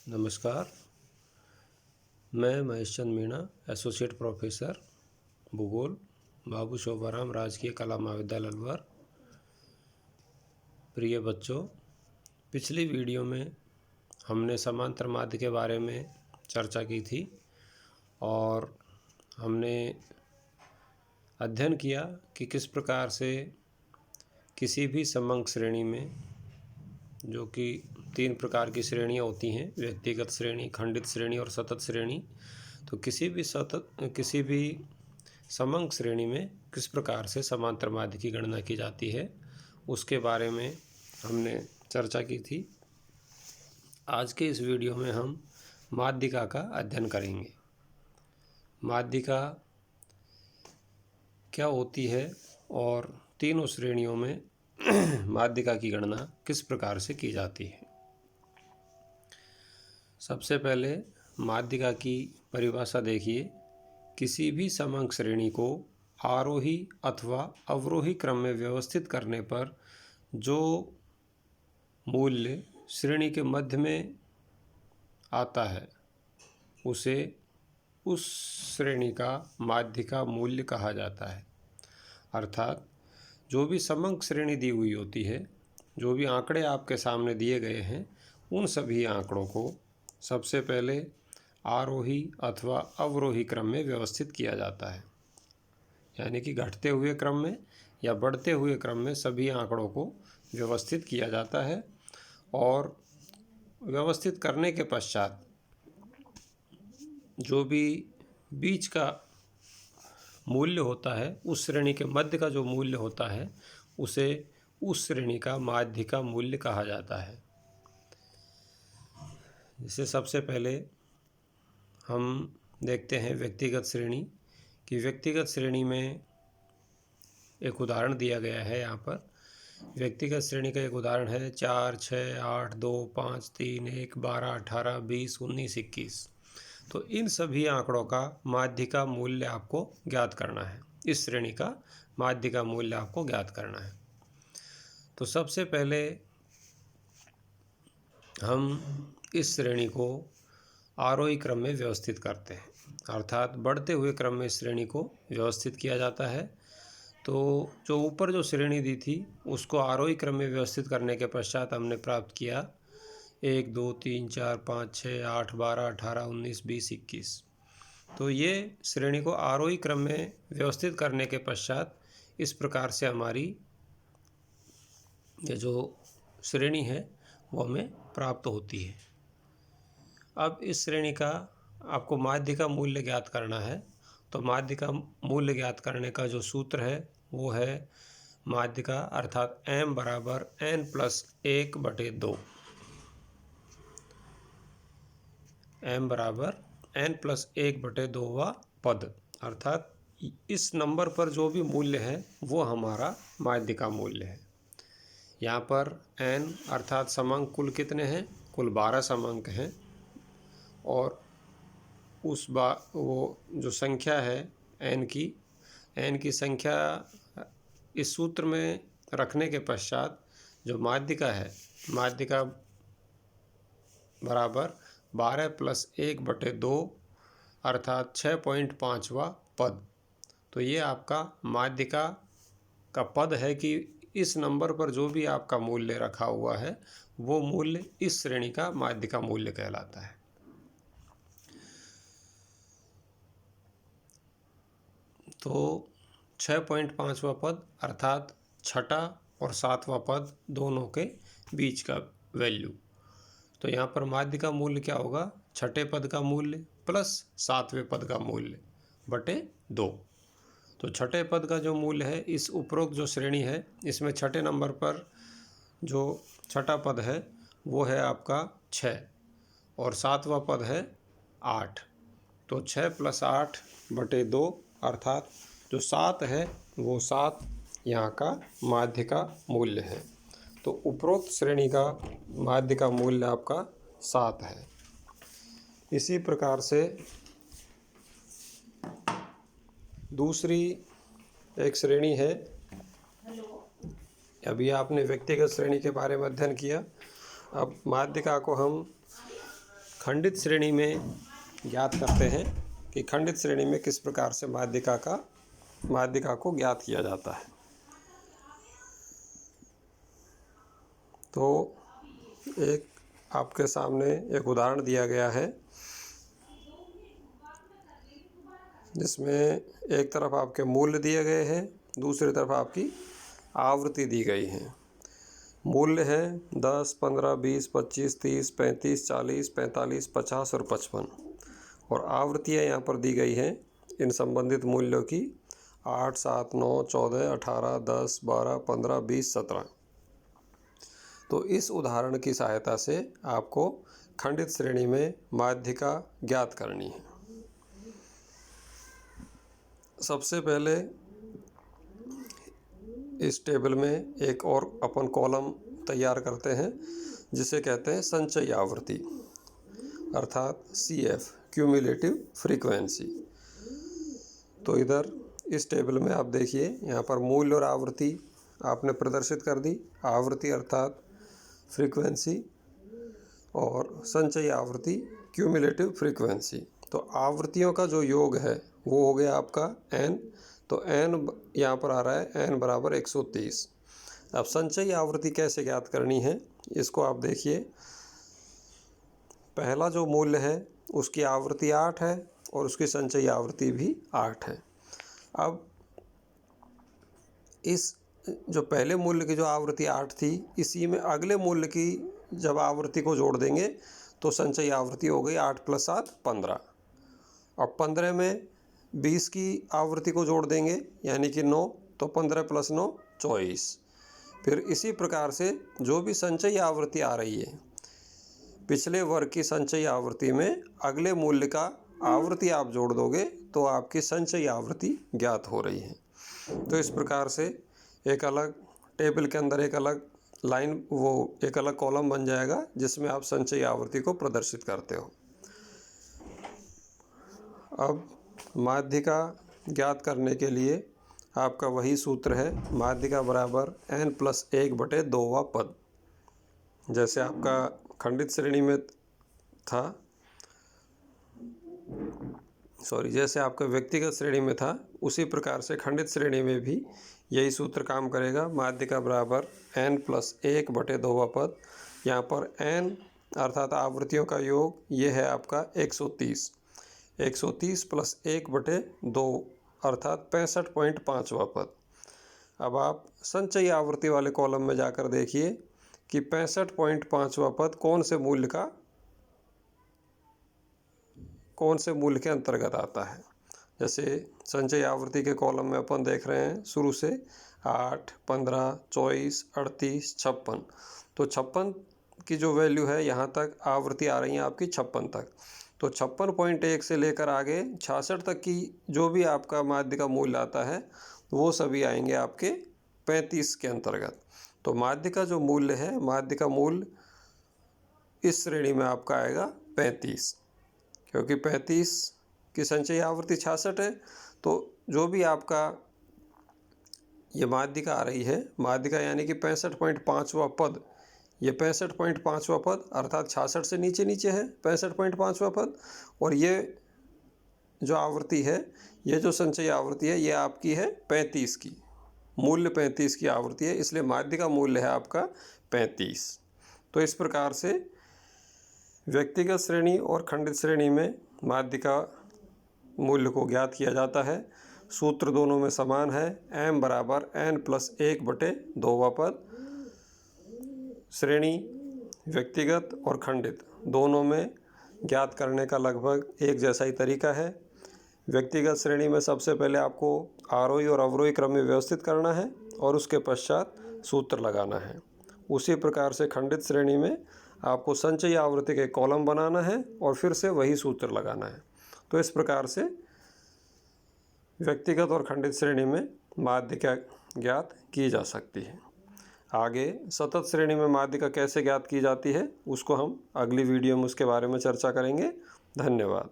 नमस्कार। मैं महेश चंद Meena, associate professor भूगोल, बाबू शोभाराम राजकीय कला महाविद्यालय अलवर। प्रिय बच्चों, पिछली वीडियो में हमने समांतर माध्य के बारे में चर्चा की थी और हमने अध्ययन किया कि किस प्रकार से किसी भी समंक श्रेणी में, जो कि 3 प्रकार की श्रेणियाँ होती हैं, व्यक्तिगत श्रेणी, खंडित श्रेणी और सतत श्रेणी। तो किसी भी समंक श्रेणी में किस प्रकार से समांतर माध्य की गणना की जाती है, उसके बारे में हमने चर्चा की थी। आज के इस वीडियो में हम माध्यिका का अध्ययन करेंगे। माध्यिका क्या होती है और तीनों श्रेणियों में माध्यिका की गणना किस प्रकार से की जाती है। सबसे पहले माध्यिका की परिभाषा देखिए। किसी भी समंक श्रेणी को आरोही अथवा अवरोही क्रम में व्यवस्थित करने पर जो मूल्य श्रेणी के मध्य में आता है उसे उस श्रेणी का माध्यिका मूल्य कहा जाता है। अर्थात जो भी समंक श्रेणी दी हुई होती है, जो भी आंकड़े आपके सामने दिए गए हैं, उन सभी आंकड़ों को सबसे पहले आरोही अथवा अवरोही क्रम में व्यवस्थित किया जाता है। यानी कि घटते हुए क्रम में या बढ़ते हुए क्रम में सभी आंकड़ों को व्यवस्थित किया जाता है और व्यवस्थित करने के पश्चात जो भी बीच का मूल्य होता है, उस श्रेणी के मध्य का जो मूल्य होता है, उसे उस श्रेणी का माध्यिका मूल्य कहा जाता है। जैसे सबसे पहले हम देखते हैं व्यक्तिगत श्रेणी कि व्यक्तिगत श्रेणी में एक उदाहरण दिया गया है। यहाँ पर व्यक्तिगत श्रेणी का एक उदाहरण है 4, 6, 8, 2, 5, 3, 1, 12, 18, 20, 19, 21। तो इन सभी आंकड़ों का माध्यिका मूल्य आपको ज्ञात करना है। इस श्रेणी का माध्यिका मूल्य आपको ज्ञात करना है। तो सबसे पहले हम इस श्रेणी को आरोही क्रम में व्यवस्थित करते हैं, अर्थात बढ़ते हुए क्रम में इस श्रेणी को व्यवस्थित किया जाता है। तो जो ऊपर जो श्रेणी दी थी उसको आरोही क्रम में व्यवस्थित करने के पश्चात हमने प्राप्त किया 1, 2, 3, 4, 5, 6, 8, 12, 18, 19, 20, 21। तो ये श्रेणी को आरोही क्रम में व्यवस्थित करने के पश्चात इस प्रकार से हमारी ये जो श्रेणी है वो हमें प्राप्त होती है। अब इस श्रेणी का आपको माध्यिका मूल्य ज्ञात करना है। तो माध्यिका मूल्य ज्ञात करने का जो सूत्र है वो है माध्यिका, अर्थात m बराबर n+1/2। m बराबर n+1/2वां पद, अर्थात इस नंबर पर जो भी मूल्य है वो हमारा माध्यिका मूल्य है। यहाँ पर n अर्थात समांक कुल कितने हैं? कुल 12 समांक हैं और वो जो संख्या है n की संख्या इस सूत्र में रखने के पश्चात जो माध्यिका है, माध्यिका बराबर 12+1/2 अर्थात 6.5वां पद। तो ये आपका माध्यिका का पद है कि इस नंबर पर जो भी आपका मूल्य रखा हुआ है वो मूल्य इस श्रेणी का माध्यिका मूल्य कहलाता है। तो 6.5वां पद अर्थात छठा और 7वां पद दोनों के बीच का वैल्यू। तो यहाँ पर माध्यिका मूल्य क्या होगा? छठे पद का मूल्य प्लस 7वें पद का मूल्य बटे 2। तो छठे पद का जो मूल्य है, इस उपरोक्त जो श्रेणी है इसमें छठे नंबर पर जो छठा पद है वो है आपका 6 और 7वां पद है 8। तो 6 + 8/2 अर्थात जो 7 है वो 7 यहाँ का माध्यिका मूल्य है। तो उपरोक्त श्रेणी का माध्यिका मूल्य आपका 7 है। इसी प्रकार से दूसरी एक श्रेणी है। अभी आपने व्यक्तिगत श्रेणी के बारे में अध्ययन किया। अब माध्यिका को हम खंडित श्रेणी में ज्ञात करते हैं कि खंडित श्रेणी में किस प्रकार से माध्यिका को ज्ञात किया जाता है। तो एक आपके सामने एक उदाहरण दिया गया है जिसमें एक तरफ आपके मूल्य दिए गए हैं, दूसरी तरफ आपकी आवृत्ति दी गई है। मूल्य है 10, 15, 20, 25, 30, 35, 40, 45, 50 और 55 और आवृत्तियाँ यहाँ पर दी गई हैं इन संबंधित मूल्यों की 8, 7, 9, 14, 18, 10, 12, 15, 20, 17। तो इस उदाहरण की सहायता से आपको खंडित श्रेणी में माध्यिका ज्ञात करनी है। सबसे पहले इस टेबल में एक और अपन कॉलम तैयार करते हैं जिसे कहते हैं संचयी आवृत्ति अर्थात CF क्यूमुलेटिव फ्रीक्वेंसी। तो इधर इस टेबल में आप देखिए यहाँ पर मूल्य और आवृत्ति आपने प्रदर्शित कर दी। आवृत्ति अर्थात फ्रीक्वेंसी और संचयी आवृत्ति क्यूमुलेटिव फ्रीक्वेंसी। तो आवृत्तियों का जो योग है वो हो गया आपका n। तो n यहाँ पर आ रहा है n बराबर 130। अब संचयी आवृत्ति कैसे ज्ञात करनी है इसको आप देखिए। पहला जो मूल्य है उसकी आवृत्ति 8 है और उसकी संचयी आवृत्ति भी 8 है। अब इस जो पहले मूल्य की जो आवृत्ति 8 थी, इसी में अगले मूल्य की जब आवृत्ति को जोड़ देंगे तो संचयी आवृत्ति हो गई 8 + 7 15। अब 15 में 20 की आवृत्ति को जोड़ देंगे यानी कि 9, तो 15 + 9 24। फिर इसी प्रकार से जो भी संचयी आवृत्ति आ रही है पिछले वर्ग की संचयी आवृत्ति में अगले मूल्य का आवृत्ति आप जोड़ दोगे तो आपकी संचयी आवृत्ति ज्ञात हो रही है। तो इस प्रकार से एक अलग टेबल के अंदर एक अलग लाइन एक अलग कॉलम बन जाएगा जिसमें आप संचयी आवृत्ति को प्रदर्शित करते हो। अब माध्यिका ज्ञात करने के लिए आपका वही सूत्र है, माध्यिका बराबर n + 1/2वां पद। जैसे आपका खंडित श्रेणी में था, जैसे आपका व्यक्तिगत श्रेणी में था उसी प्रकार से खंडित श्रेणी में भी यही सूत्र काम करेगा। माध्यिका बराबर n + 1/2वां पद। यहाँ पर n अर्थात आवृत्तियों का योग ये है आपका 130। 130 + 1/2 अर्थात 65.5वां पद। अब आप संचयी आवृत्ति वाले कॉलम में जाकर देखिए कि 65.5वां पद कौन से मूल्य के अंतर्गत आता है। जैसे संचयी आवृत्ति के कॉलम में अपन देख रहे हैं शुरू से 8, 15, 24, 38, 56। तो 56 की जो वैल्यू है यहाँ तक आवृत्ति आ रही है आपकी 56 तक। तो 56.1 से लेकर आगे 66 तक की जो भी आपका माध्यिका मूल्य आता है वो सभी आएंगे आपके 35 के अंतर्गत। तो माध्यिका जो मूल्य है, माध्यिका मूल्य इस श्रेणी में आपका आएगा 35, क्योंकि 35 की संचयी आवृत्ति 66 है। तो जो भी आपका ये माध्यिका आ रही है, माध्यिका यानी कि 65.5वां पद, ये 65.5वां पद अर्थात 66 से नीचे है 65.5वां पद। और ये जो आवृत्ति है, ये जो संचयी आवृत्ति है, ये आपकी है 35 की, मूल्य 35 की आवृत्ति है, इसलिए माध्यिका मूल्य है आपका 35। तो इस प्रकार से व्यक्तिगत श्रेणी और खंडित श्रेणी में माध्यिका मूल्य को ज्ञात किया जाता है। सूत्र दोनों में समान है, m बराबर n + 1/2वां पद। श्रेणी व्यक्तिगत और खंडित दोनों में ज्ञात करने का लगभग एक जैसा ही तरीका है। व्यक्तिगत श्रेणी में सबसे पहले आपको आरोही और अवरोही क्रम में व्यवस्थित करना है और उसके पश्चात सूत्र लगाना है। उसी प्रकार से खंडित श्रेणी में आपको संचयी आवृत्ति के कॉलम बनाना है और फिर से वही सूत्र लगाना है। तो इस प्रकार से व्यक्तिगत और खंडित श्रेणी में माध्यिका ज्ञात की जा सकती है। आगे सतत श्रेणी में माध्यिका कैसे ज्ञात की जाती है उसको हम अगली वीडियो में उसके बारे में चर्चा करेंगे। धन्यवाद।